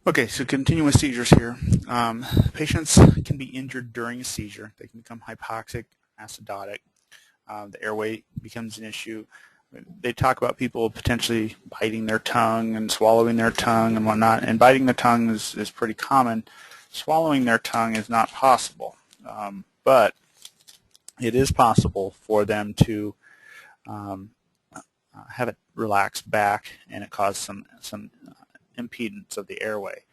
Okay, so continue with seizures here. Patients can be injured during a seizure. They can become hypoxic, acidotic. The airway becomes an issue. They talk about people potentially biting their tongue and swallowing their tongue and whatnot, and biting the tongue is pretty common. Swallowing their tongue is not possible, but it is possible for them to have it relax back, and it causes some impedance of the airway.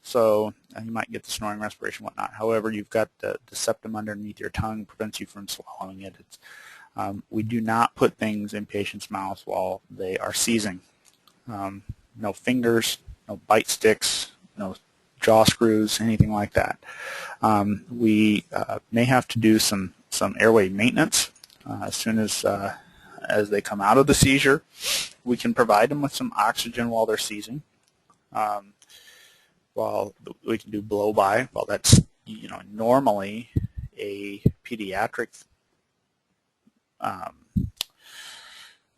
So you might get the snoring, respiration, whatnot. However, you've got the septum underneath your tongue, prevents you from swallowing it. We do not put things in patients' mouths while they are seizing. No fingers, no bite sticks, no jaw screws, anything like that. We may have to do some airway maintenance as soon as they come out of the seizure. We can provide them with some oxygen while they're seizing. While we can do blow-by, well, that's normally a pediatric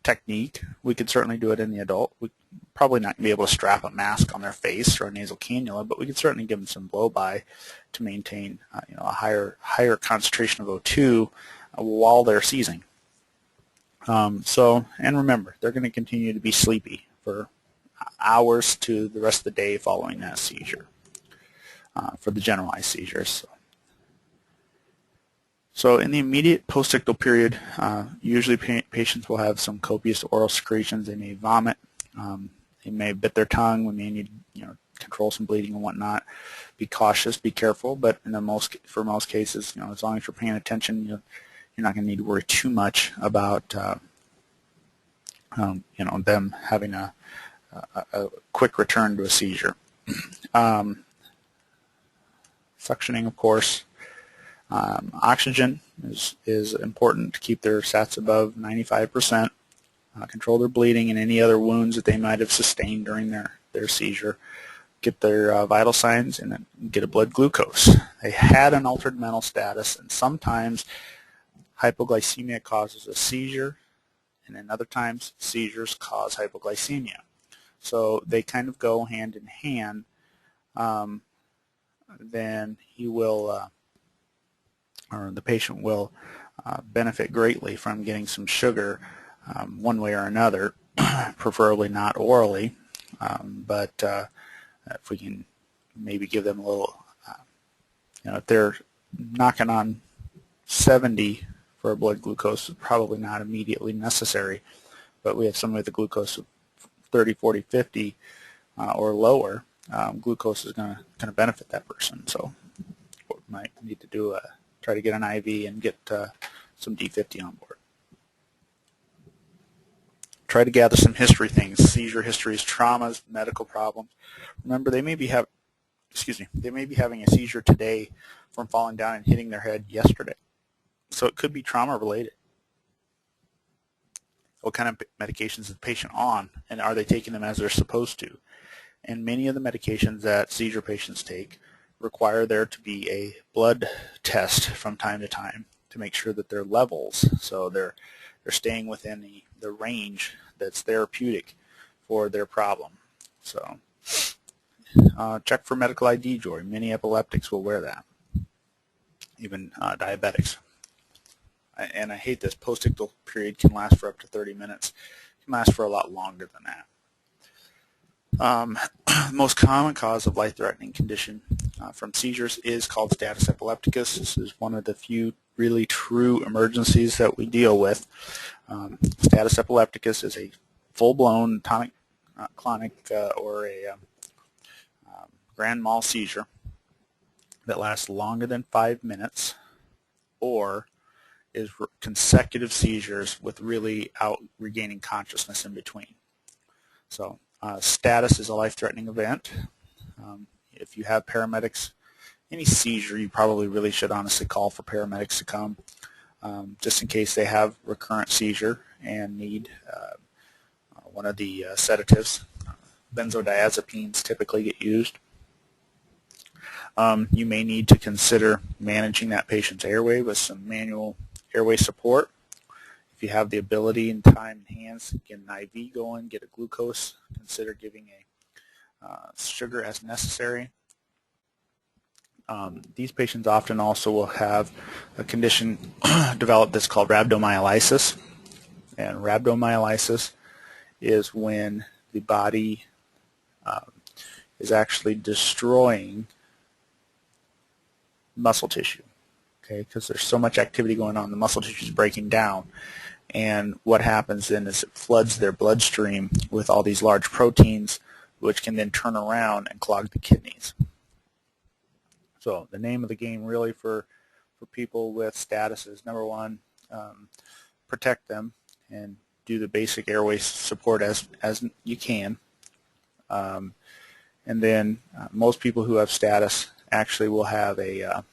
technique. We could certainly do it in the adult. We probably not going to be able to strap a mask on their face or a nasal cannula, but we could certainly give them some blow-by to maintain a higher concentration of O2 while they're seizing. And remember, they're going to continue to be sleepy for hours to the rest of the day following that seizure for the generalized seizures. So in the immediate postictal period, usually patients will have some copious oral secretions. They may vomit. They may bit their tongue. We may need control some bleeding and whatnot. Be cautious, be careful, but for most cases, as long as you're paying attention, you're not going to need to worry too much about them having a quick return to a seizure. Suctioning, of course. Oxygen is important to keep their sats above 95%. Control their bleeding and any other wounds that they might have sustained during their seizure. Get their vital signs and then get a blood glucose. They had an altered mental status, and sometimes hypoglycemia causes a seizure, and then other times seizures cause hypoglycemia. So they kind of go hand in hand. Then he will, or the patient will benefit greatly from getting some sugar one way or another, preferably not orally, but if we can maybe give them a little, if they're knocking on 70 for a blood glucose, probably not immediately necessary, but we have somebody with a glucose of 30, 40, 50 or lower, glucose is going to benefit that person. So we might need to try to get an IV and get some D50 on board. Try to gather some history things, seizure histories, traumas, medical problems. Remember, they may be having a seizure today from falling down and hitting their head yesterday. So it could be trauma related. What kind of medications is the patient on, and are they taking them as they're supposed to? And many of the medications that seizure patients take require there to be a blood test from time to time to make sure that their levels, so they're staying within the range that's therapeutic for their problem. So check for medical ID jewelry. Many epileptics will wear that, even diabetics. And I hate this, postictal period can last for up to 30 minutes. It can last for a lot longer than that. The most common cause of life-threatening condition from seizures is called status epilepticus. This is one of the few really true emergencies that we deal with. Status epilepticus is a full-blown tonic-clonic or a grand mal seizure that lasts longer than 5 minutes, or is consecutive seizures with really regaining consciousness in between. So status is a life-threatening event. If you have paramedics, any seizure, you probably really should honestly call for paramedics to come, just in case they have recurrent seizure and need one of the sedatives. Benzodiazepines typically get used. You may need to consider managing that patient's airway with some manual airway support. If you have the ability and time and hands, get an IV going, get a glucose, consider giving sugar as necessary. These patients often also will have a condition developed that's called rhabdomyolysis. And rhabdomyolysis is when the body is actually destroying muscle tissue, okay, because there's so much activity going on, the muscle tissue is breaking down. And what happens then is it floods their bloodstream with all these large proteins, which can then turn around and clog the kidneys. So the name of the game really for people with status is, number one, protect them and do the basic airway support as you can. And then most people who have status actually will have a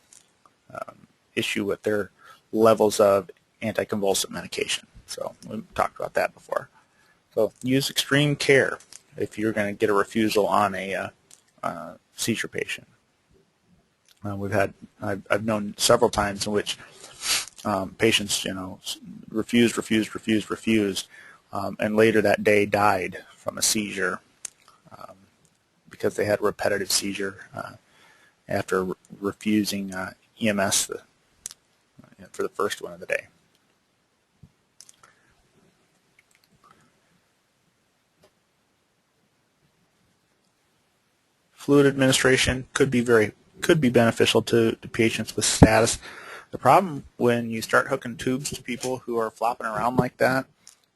issue with their levels of anticonvulsant medication. So we talked about that before. So use extreme care if you're going to get a refusal on a seizure patient. I've known several times in which patients, refused, and later that day died from a seizure because they had a repetitive seizure after refusing EMS for the first one of the day. Fluid administration could be beneficial to patients with status. The problem when you start hooking tubes to people who are flopping around like that,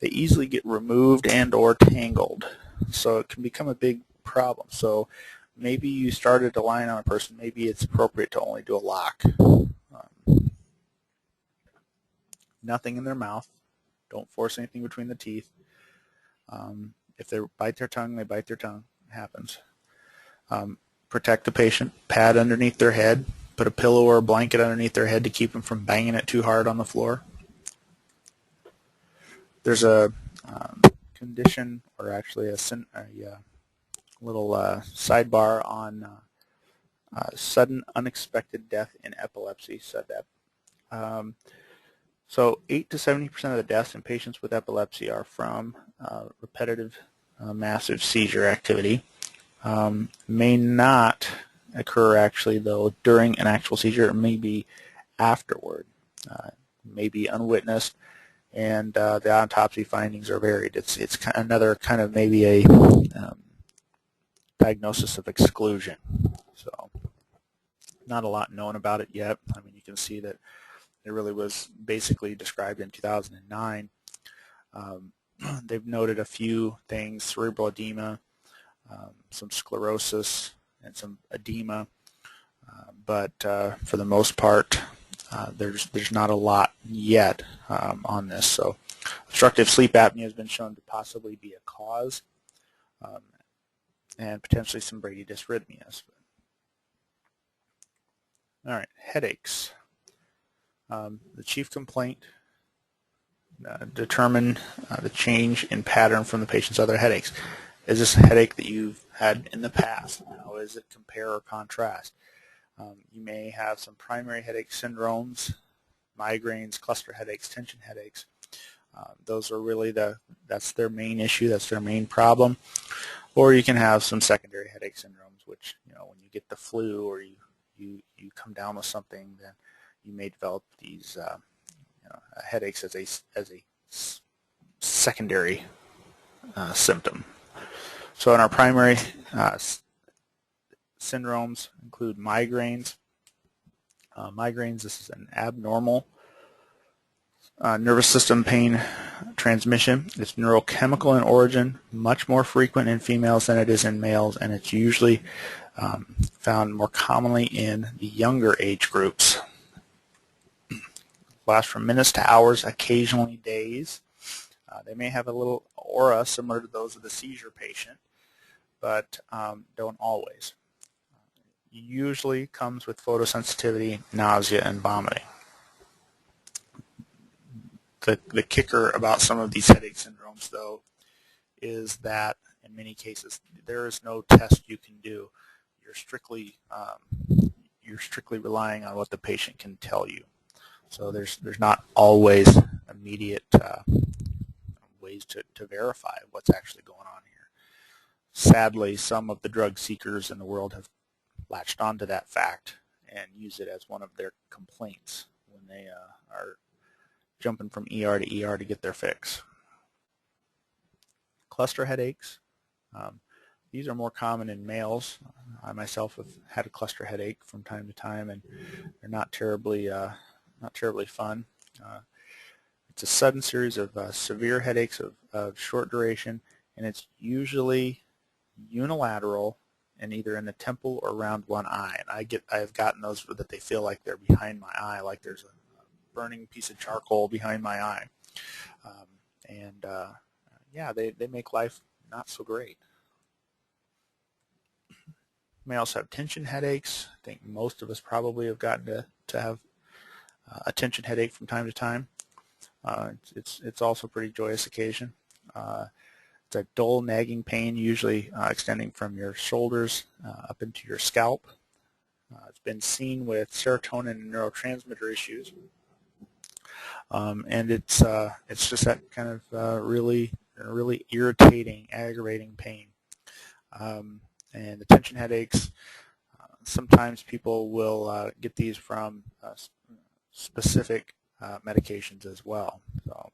they easily get removed and or tangled. So it can become a big problem. So maybe you started a line on a person, maybe it's appropriate to only do a lock. Nothing in their mouth. Don't force anything between the teeth. If they bite their tongue, they bite their tongue. It happens. Protect the patient. Pad underneath their head. Put a pillow or a blanket underneath their head to keep them from banging it too hard on the floor. There's a condition, or actually a little sidebar on sudden unexpected death in epilepsy, SUDEP. So 8 to 70% of the deaths in patients with epilepsy are from repetitive massive seizure activity. May not occur actually though during an actual seizure. It may be afterward, may be unwitnessed, and the autopsy findings are varied. It's another kind of maybe a diagnosis of exclusion. So not a lot known about it yet. I mean, you can see that it really was basically described in 2009. They've noted a few things: cerebral edema, some sclerosis, and some edema, but for the most part, there's not a lot yet on this. So obstructive sleep apnea has been shown to possibly be a cause, and potentially some bradydysrhythmias. All right, headaches. The chief complaint, determine the change in pattern from the patient's other headaches. Is this a headache that you've had in the past? How is it compare or contrast? You may have some primary headache syndromes, migraines, cluster headaches, tension headaches. Those are really that's their main issue, that's their main problem. Or you can have some secondary headache syndromes, which, when you get the flu or you come down with something, then you may develop these headaches as a secondary symptom. So in our primary syndromes include migraines. Migraines, this is an abnormal nervous system pain transmission. It's neurochemical in origin, much more frequent in females than it is in males, and it's usually found more commonly in the younger age groups. Lasts from minutes to hours, occasionally days. They may have a little aura similar to those of the seizure patient, but don't always. Usually comes with photosensitivity, nausea, and vomiting. The kicker about some of these headache syndromes, though, is that in many cases there is no test you can do. You're strictly relying on what the patient can tell you. So there's not always immediate ways to verify what's actually going on here. sadly, some of the drug seekers in the world have latched onto that fact and use it as one of their complaints when they are jumping from ER to ER to get their fix. Cluster headaches. These are more common in males. I myself have had a cluster headache from time to time, and they're not terribly fun. It's a sudden series of severe headaches of short duration, and it's usually unilateral and either in the temple or around one eye. And I've gotten those that they feel like they're behind my eye, like there's a burning piece of charcoal behind my eye. Yeah, they make life not so great. You may also have tension headaches. I think most of us probably have gotten to have a tension headache from time to time. It's also a pretty joyous occasion. It's a dull, nagging pain, usually extending from your shoulders up into your scalp. It's been seen with serotonin and neurotransmitter issues, and it's just that kind of really irritating, aggravating pain. And the tension headaches, sometimes people will get these from specific medications as well. So,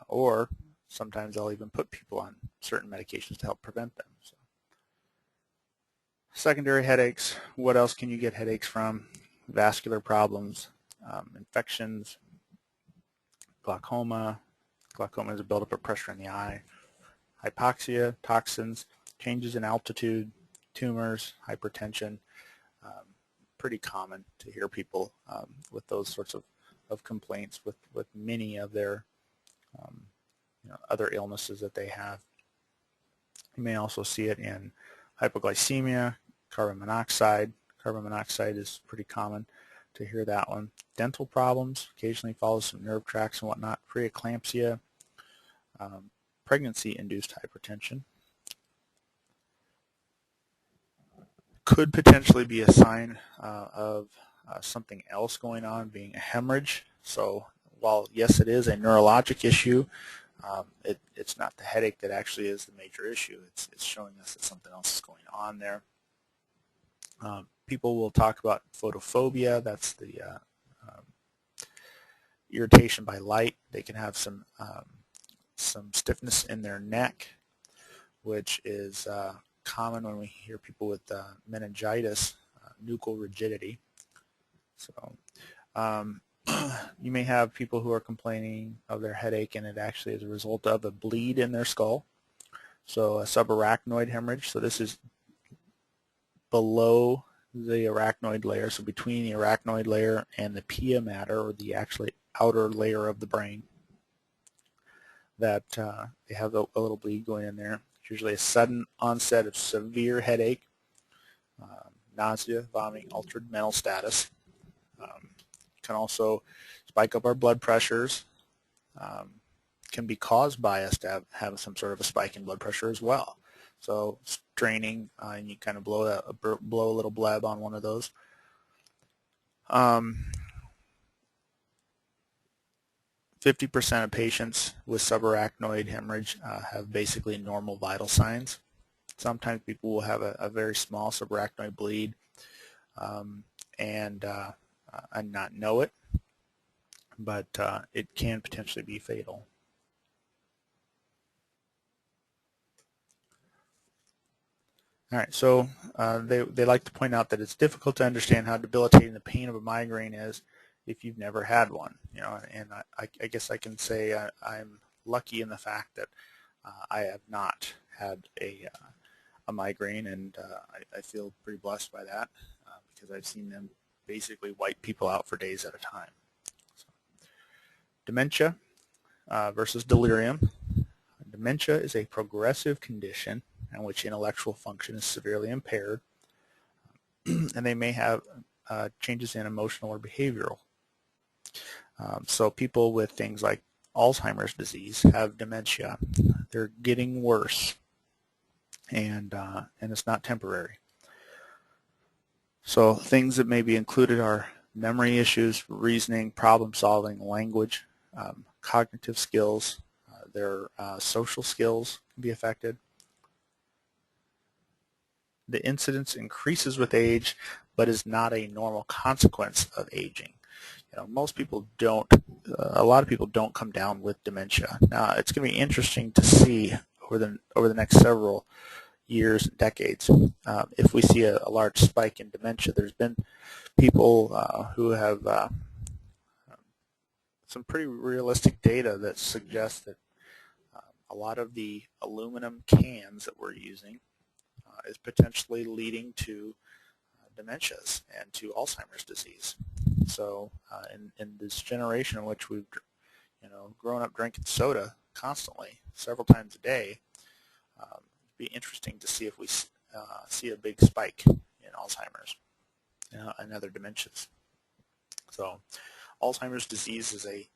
or sometimes they'll even put people on certain medications to help prevent them. So. Secondary headaches, what else can you get headaches from? Vascular problems, infections, glaucoma. Glaucoma is a buildup of pressure in the eye. Hypoxia, toxins, changes in altitude, tumors, hypertension. Pretty common to hear people with those sorts of complaints with many of their other illnesses that they have. You may also see it in hypoglycemia, carbon monoxide. Carbon monoxide is pretty common to hear that one. Dental problems, occasionally follows some nerve tracts and whatnot. Preeclampsia, pregnancy-induced hypertension. Could potentially be a sign of something else going on, being a hemorrhage. So while yes, it is a neurologic issue, it's not the headache that actually is the major issue. It's showing us that something else is going on there. People will talk about photophobia. That's the irritation by light. They can have some stiffness in their neck, which is common when we hear people with meningitis, nuchal rigidity. So you may have people who are complaining of their headache, and it actually is a result of a bleed in their skull. So a subarachnoid hemorrhage. So this is below the arachnoid layer, so between the arachnoid layer and the pia mater, or the actually outer layer of the brain, that they have a little bleed going in there. It's usually a sudden onset of severe headache, nausea, vomiting, altered mental status. Can also spike up our blood pressures. Can be caused by us to have some sort of a spike in blood pressure as well. So straining, and you kind of blow a little bleb on one of those. 50% of patients with subarachnoid hemorrhage have basically normal vital signs. Sometimes people will have a very small subarachnoid bleed and not know it, but it can potentially be fatal. All right, so they like to point out that it's difficult to understand how debilitating the pain of a migraine is if you've never had one. And I guess I can say I'm lucky in the fact that I have not had a migraine, and I feel pretty blessed by that because I've seen them basically wipe people out for days at a time. So, dementia versus delirium. Dementia is a progressive condition in which intellectual function is severely impaired, and they may have changes in emotional or behavioral. So people with things like Alzheimer's disease have dementia. They're getting worse, and it's not temporary. So things that may be included are memory issues, reasoning, problem solving, language, cognitive skills, their social skills can be affected. the incidence increases with age, but is not a normal consequence of aging. Most people don't, a lot of people don't come down with dementia. Now, it's going to be interesting to see over the next several years and decades if we see a large spike in dementia. There's been people who have some pretty realistic data that suggests that a lot of the aluminum cans that we're using is potentially leading to dementias and to Alzheimer's disease. So in this generation in which we've grown up drinking soda constantly, several times a day, it'd be interesting to see if we see a big spike in Alzheimer's and other dementias. So Alzheimer's disease is a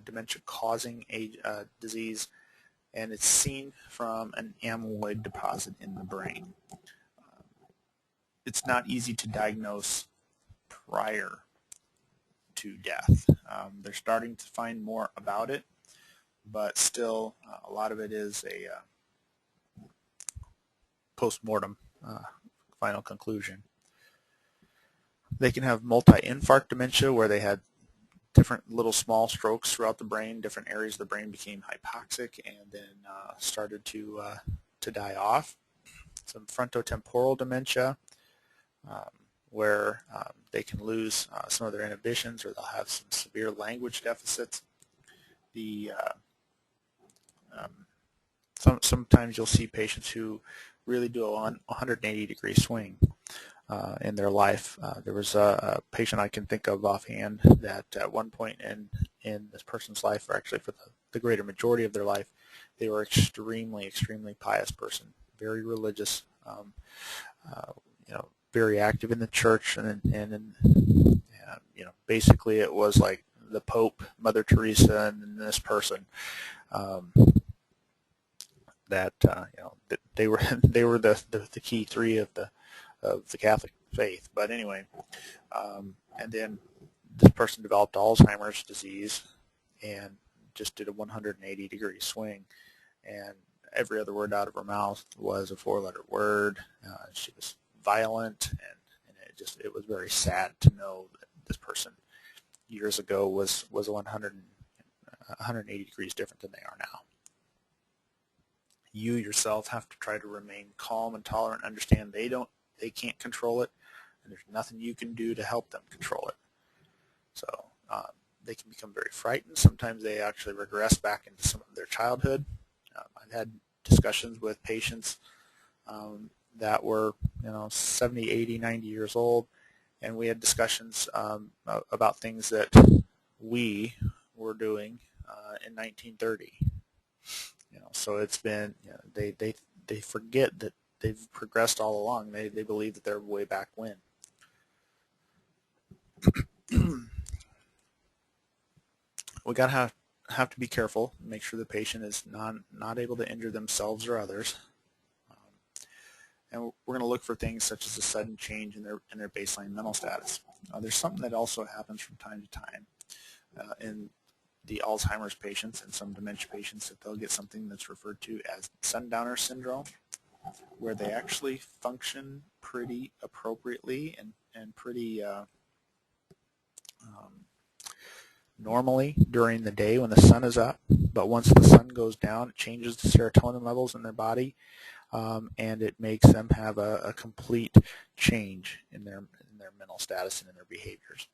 dementia-causing disease, and it's seen from an amyloid deposit in the brain. It's not easy to diagnose prior to death. They're starting to find more about it, but still a lot of it is a post-mortem final conclusion. They can have multi-infarct dementia where they had different little small strokes throughout the brain. Different areas of the brain became hypoxic and then started to die off. Some frontotemporal dementia where they can lose some of their inhibitions, or they'll have some severe language deficits. Sometimes you'll see patients who really do a 180-degree swing in their life. There was a patient I can think of offhand that at one point in this person's life, or actually for the greater majority of their life, they were extremely pious person, very religious, very active in the church, and basically it was like the Pope, Mother Teresa, and this person. That they were the key three of the Catholic faith. But anyway, and then this person developed Alzheimer's disease and just did a 180-degree swing, and every other word out of her mouth was a 4-letter word. She was violent, and it was very sad to know that this person years ago was 180 degrees different than they are now. You yourself have to try to remain calm and tolerant, understand they can't control it, and there's nothing you can do to help them control it. So they can become very frightened. Sometimes they actually regress back into some of their childhood. I've had discussions with patients that were 70, 80, 90 years old, and we had discussions about things that we were doing in 1930. So it's been, they forget that they've progressed all along. They believe that they're way back when. We gotta have to be careful, make sure the patient is not able to injure themselves or others. And we're going to look for things such as a sudden change in their baseline mental status. There's something that also happens from time to time in the Alzheimer's patients and some dementia patients, that they'll get something that's referred to as sundowner syndrome, where they actually function pretty appropriately and pretty normally during the day when the sun is up, but once the sun goes down, it changes the serotonin levels in their body, and it makes them have a complete change in their mental status and in their behaviors.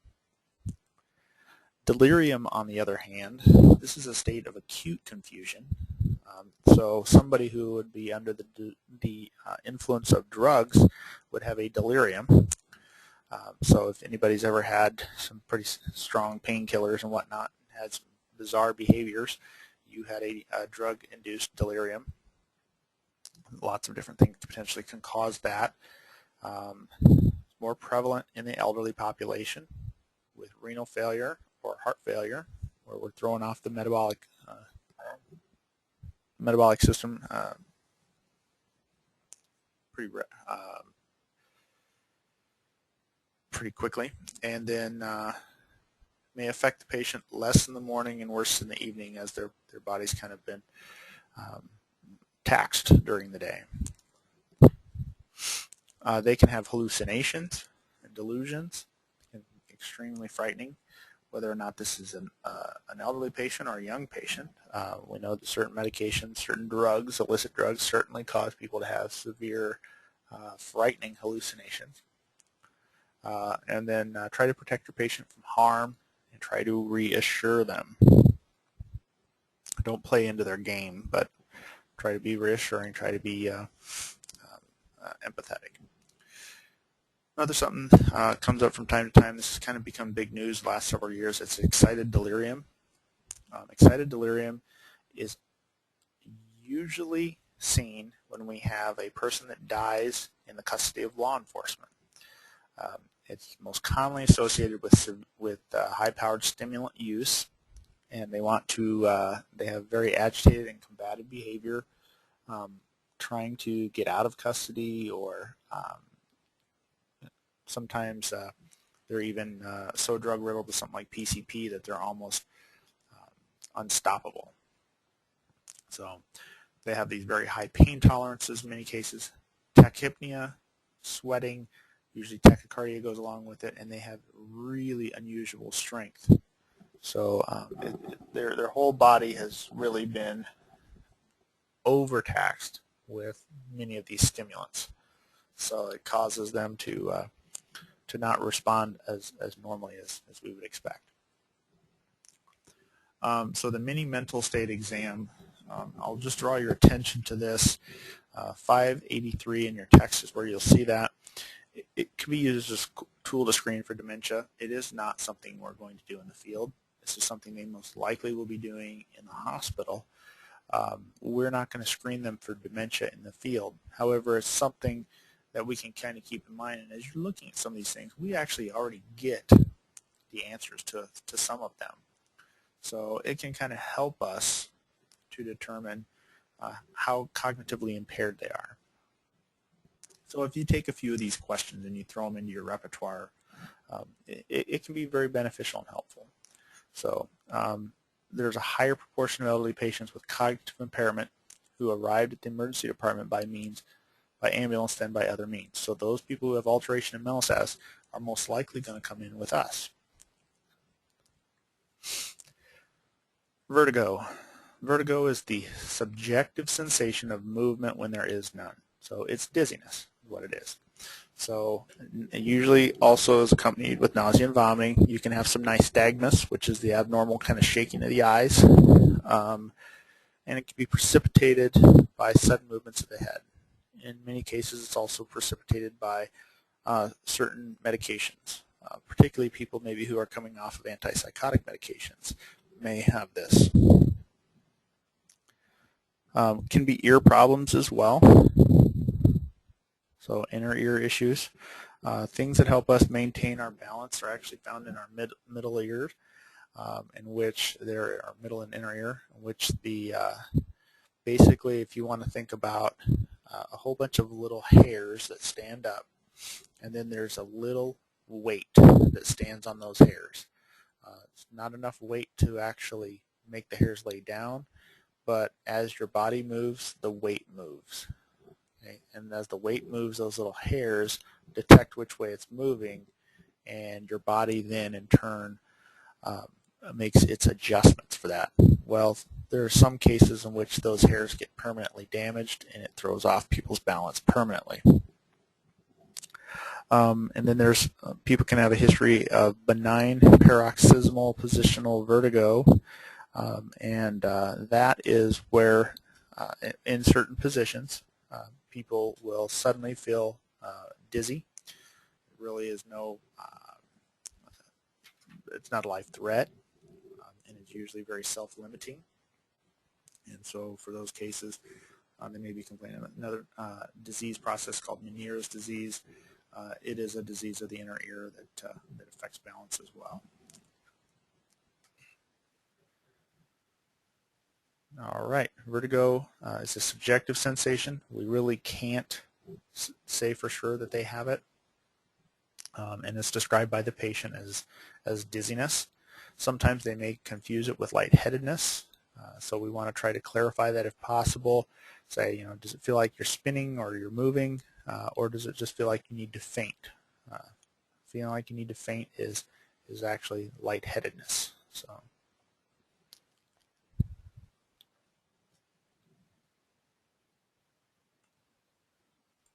Delirium, on the other hand, this is a state of acute confusion. So somebody who would be under the influence of drugs would have a delirium. So if anybody's ever had some pretty strong painkillers and whatnot, had some bizarre behaviors, you had a drug-induced delirium. Lots of different things potentially can cause that. More prevalent in the elderly population with renal failure or heart failure, where we're throwing off the metabolic system pretty quickly, and then may affect the patient less in the morning and worse in the evening, as their body's kind of been taxed during the day. They can have hallucinations and delusions. Extremely frightening, whether or not this is an elderly patient or a young patient. We know that certain medications, certain drugs, illicit drugs, certainly cause people to have severe, frightening hallucinations. And then try to protect your patient from harm and try to reassure them. Don't play into their game, but try to be reassuring, try to be empathetic. Another something comes up from time to time. This has kind of become big news the last several years. It's excited delirium. Excited delirium is usually seen when we have a person that dies in the custody of law enforcement. It's most commonly associated with high-powered stimulant use, and they want to. They have very agitated and combative behavior, trying to get out of custody, or sometimes they're even so drug-riddled with something like PCP that they're almost unstoppable. So they have these very high pain tolerances in many cases, tachypnea, sweating, usually tachycardia goes along with it, and they have really unusual strength. So their whole body has really been overtaxed with many of these stimulants. So it causes them to not respond as normally as we would expect. So the mini mental state exam, I'll just draw your attention to this. 583 in your text is where you'll see that. It can be used as a tool to screen for dementia. It is not something we're going to do in the field. This is something they most likely will be doing in the hospital. We're not going to screen them for dementia in the field. However, it's something that we can kind of keep in mind. And as you're looking at some of these things, we actually already get the answers to some of them. So it can kind of help us to determine how cognitively impaired they are. So if you take a few of these questions and you throw them into your repertoire, it can be very beneficial and helpful. So there's a higher proportion of elderly patients with cognitive impairment who arrived at the emergency department by ambulance than by other means. So those people who have alteration in mental status are most likely going to come in with us. Vertigo. Vertigo is the subjective sensation of movement when there is none. So it's dizziness, is what it is. So usually also is accompanied with nausea and vomiting. You can have some nystagmus, which is the abnormal kind of shaking of the eyes, and it can be precipitated by sudden movements of the head. In many cases, it's also precipitated by certain medications, particularly people maybe who are coming off of antipsychotic medications may have this. Can be ear problems as well, so inner ear issues. Things that help us maintain our balance are actually found in our middle ear, in which there are middle and inner ear, in which the basically, if you want to think about a whole bunch of little hairs that stand up, and then there's a little weight that stands on those hairs. It's not enough weight to actually make the hairs lay down, but as your body moves, the weight moves. Okay? And as the weight moves, those little hairs detect which way it's moving, and your body then in turn makes its adjustments for that. Well, there are some cases in which those hairs get permanently damaged and it throws off people's balance permanently. And then there's people can have a history of benign paroxysmal positional vertigo, and that is where in certain positions people will suddenly feel dizzy. It really is it's not a life threat, and it's usually very self-limiting. And so for those cases, they may be complaining about another disease process called Meniere's disease. It is a disease of the inner ear that affects balance as well. All right, vertigo is a subjective sensation. We really can't say for sure that they have it, and it's described by the patient as dizziness. Sometimes they may confuse it with lightheadedness, so we want to try to clarify that if possible. say, does it feel like you're spinning or you're moving, or does it just feel like you need to faint? Feeling like you need to faint is actually lightheadedness. So